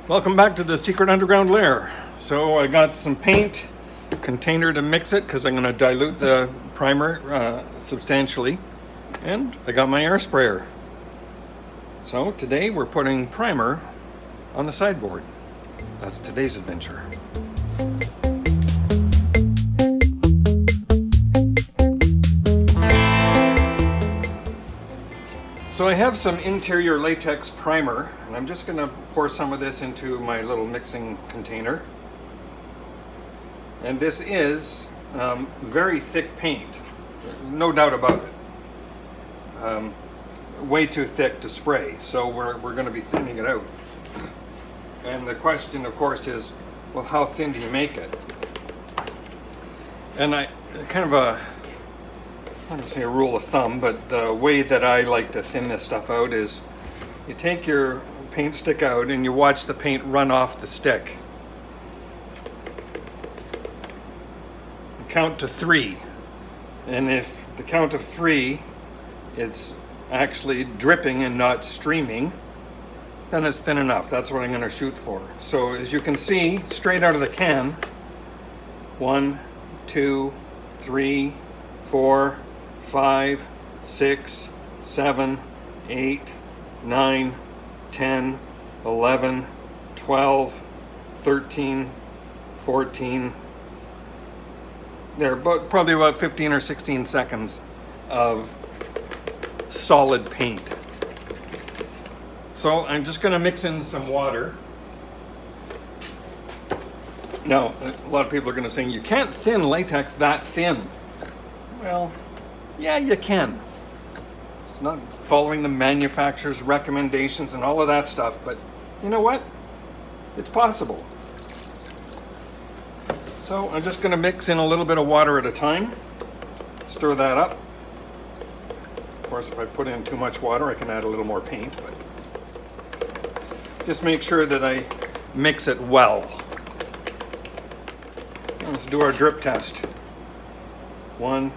Welcome back to the secret underground lair. So I got some paint, container to mix it because I'm going to dilute the primer substantially, and I got my air sprayer. So today we're putting primer on the sideboard. That's today's adventure. So I have some interior latex primer, and I'm just going to pour some of this into my little mixing container. And this is very thick paint, no doubt about it. Way too thick to spray, so we're going to be thinning it out. And the question, of course, is, well, how thin do you make it? And I I'm going to say a rule of thumb, but the way that I like to thin this stuff out is you take your paint stick out and you watch the paint run off the stick. You count to 3. And if the count of 3, it's actually dripping and not streaming, then it's thin enough. That's what I'm going to shoot for. So as you can see, straight out of the can, 1, 2, 3, 4, 5, 6, 7, 8, 9, 10, 11, 12, 13, 14. There, probably about 15 or 16 seconds of solid paint. So I'm just going to mix in some water. Now, a lot of people are going to say, you can't thin latex that thin. Well, yeah, you can. It's not following the manufacturer's recommendations and all of that stuff, but you know what? It's possible. So I'm just going to mix in a little bit of water at a time. Stir that up. Of course, if I put in too much water, I can add a little more paint, but just make sure that I mix it well. Let's do our drip test. 1,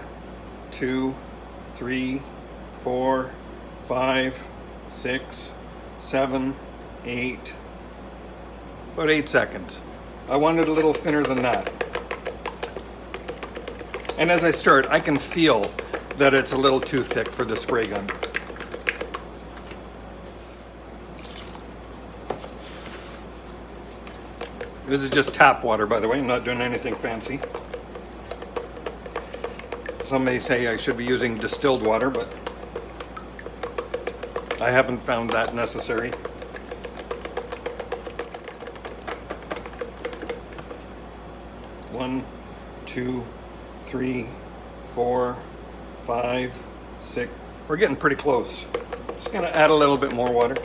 2, 3, 4, 5, 6, 7, 8, about 8 seconds. I want it a little thinner than that. And as I start, I can feel that it's a little too thick for the spray gun. This is just tap water, by the way. I'm not doing anything fancy. Some may say I should be using distilled water, but I haven't found that necessary. One, 2, 3, 4, 5, 6. We're getting pretty close. Just gonna add a little bit more water.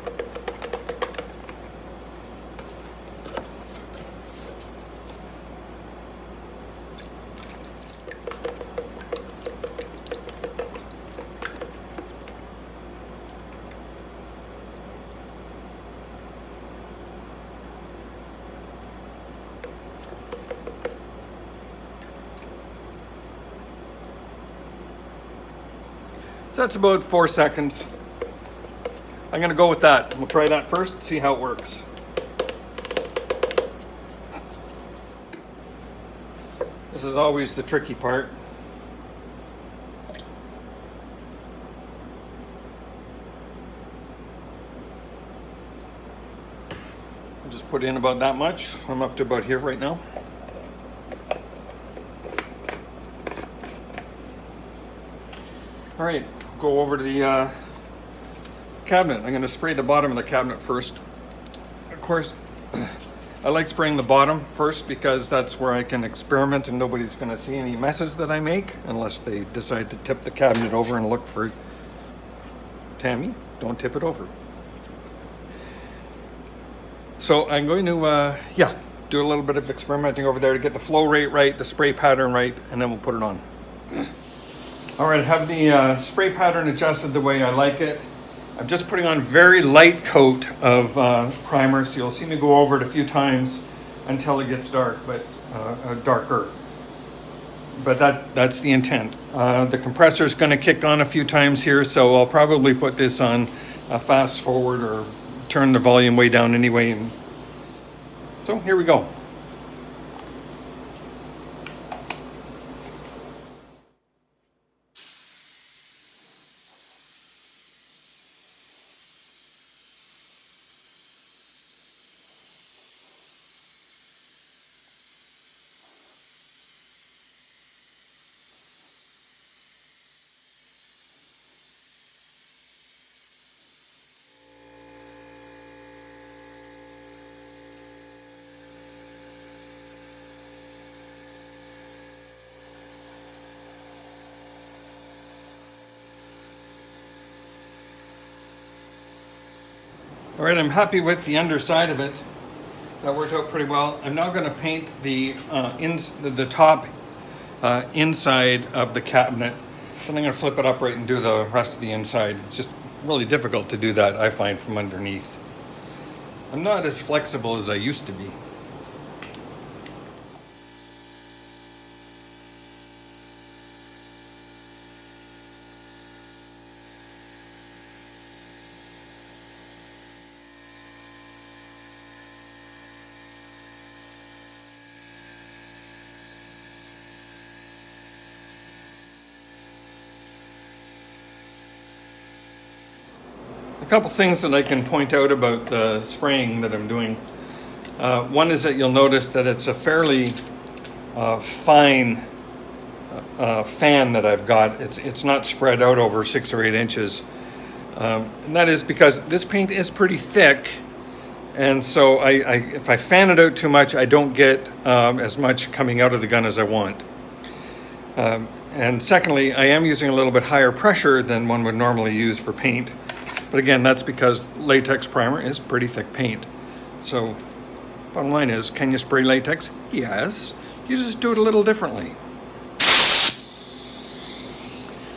So that's about 4 seconds. I'm going to go with that. We'll try that first, see how it works. This is always the tricky part. I'll just put in about that much. I'm up to about here right now. All right. Go over to the cabinet. I'm going to spray the bottom of the cabinet first. Of course, I like spraying the bottom first because that's where I can experiment and nobody's going to see any messes that I make unless they decide to tip the cabinet over and look for Tammy. Don't tip it over. So I'm going to, do a little bit of experimenting over there to get the flow rate right, the spray pattern right, and then we'll put it on. All right, I have the spray pattern adjusted the way I like it. I'm just putting on very light coat of primer, so you'll see me go over it a few times until it gets dark, but darker. But that's the intent. The compressor is going to kick on a few times here, so I'll probably put this on fast forward or turn the volume way down anyway and So here we go. All right, I'm happy with the underside of it. That worked out pretty well. I'm now going to paint the top inside of the cabinet. Then I'm going to flip it upright and do the rest of the inside. It's just really difficult to do that, I find, from underneath. I'm not as flexible as I used to be. A couple things that I can point out about the spraying that I'm doing. One is that you'll notice that it's a fairly fine fan that I've got. It's not spread out over 6 or 8 inches. And that is because this paint is pretty thick, and so if I fan it out too much, I don't get as much coming out of the gun as I want. And secondly, I am using a little bit higher pressure than one would normally use for paint. But again, that's because latex primer is pretty thick paint. So bottom line is, can you spray latex? Yes. You just do it a little differently.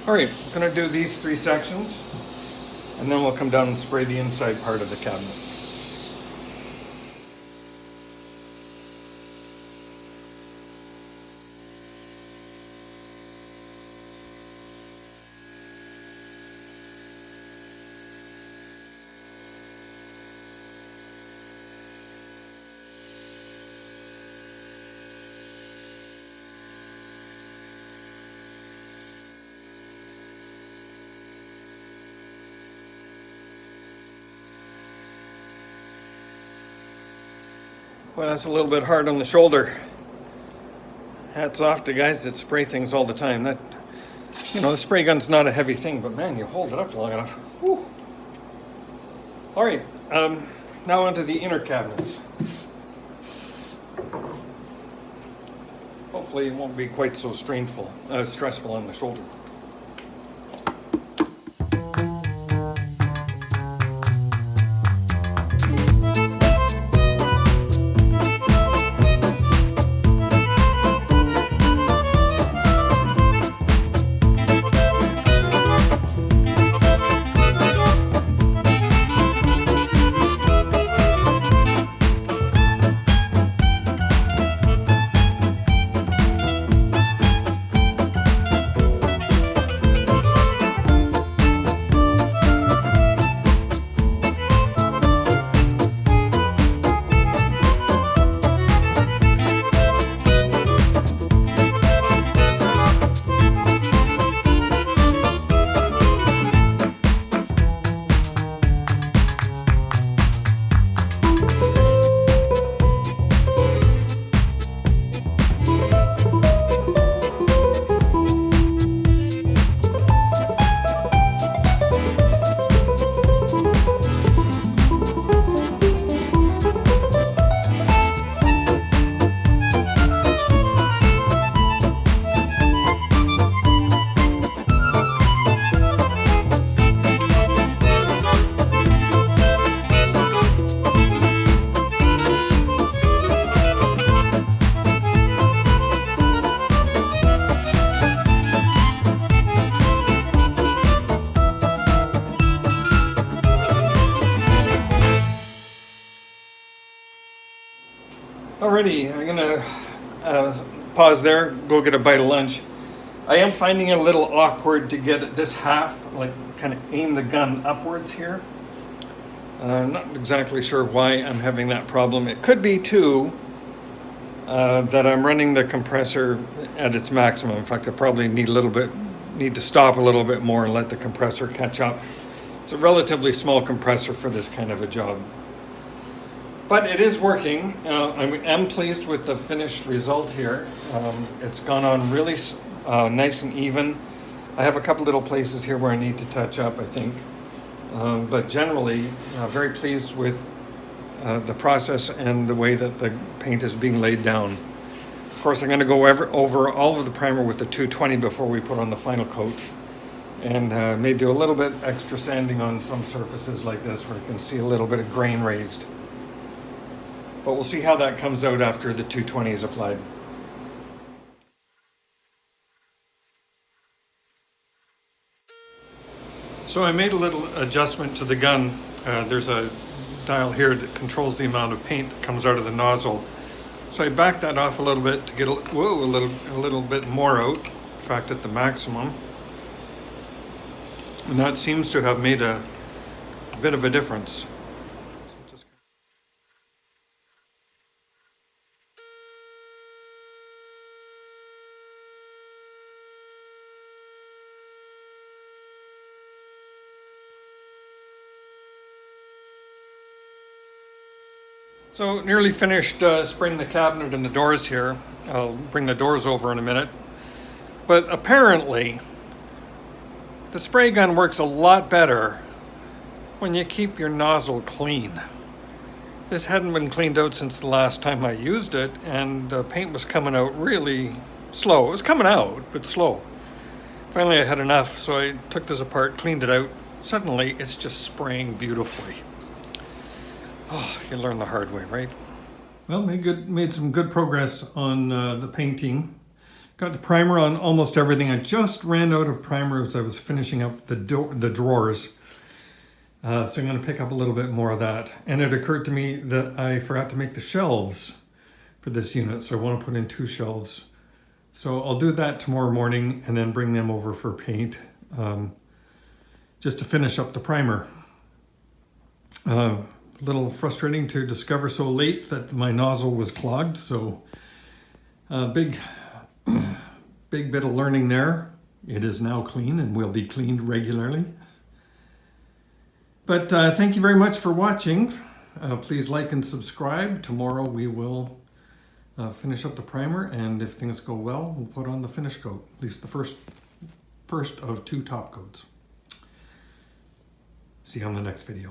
All right, I'm going to do these 3 sections, and then we'll come down and spray the inside part of the cabinet. Well, that's a little bit hard on the shoulder. Hats off to guys that spray things all the time. That, the spray gun's not a heavy thing, but man, you hold it up long enough. Whew. All right, now onto the inner cabinets. Hopefully it won't be quite so stressful on the shoulder. Alrighty, I'm gonna pause there, go get a bite of lunch. I am finding it a little awkward to get this half, like kind of aim the gun upwards here. I'm not exactly sure why I'm having that problem. It could be too that I'm running the compressor at its maximum. In fact, I probably need to stop a little bit more and let the compressor catch up. It's a relatively small compressor for this kind of a job. But it is working. I am pleased with the finished result here. It's gone on really nice and even. I have a couple little places here where I need to touch up, I think. But generally, very pleased with the process and the way that the paint is being laid down. Of course, I'm going to go over all of the primer with the 220 before we put on the final coat. And may do a little bit extra sanding on some surfaces like this where you can see a little bit of grain raised. But we'll see how that comes out after the 220 is applied. So I made a little adjustment to the gun. There's a dial here that controls the amount of paint that comes out of the nozzle. So I backed that off a little bit to get a little bit more out, in fact at the maximum. And that seems to have made a bit of a difference. So nearly finished spraying the cabinet and the doors here. I'll bring the doors over in a minute. But apparently, the spray gun works a lot better when you keep your nozzle clean. This hadn't been cleaned out since the last time I used it, and the paint was coming out really slow. It was coming out, but slow. Finally I had enough, so I took this apart, cleaned it out. Suddenly it's just spraying beautifully. Oh, you learn the hard way, right? Well, made some good progress on the painting. Got the primer on almost everything. I just ran out of primer as I was finishing up the drawers. So I'm going to pick up a little bit more of that. And it occurred to me that I forgot to make the shelves for this unit, so I want to put in 2 shelves. So I'll do that tomorrow morning and then bring them over for paint, just to finish up the primer. A little frustrating to discover so late that my nozzle was clogged, so big bit of learning there. It is now clean and will be cleaned regularly. But thank you very much for watching. Please like and subscribe. Tomorrow we will finish up the primer, and if things go well, we'll put on the finish coat, at least the first of 2 top coats. See you on the next video.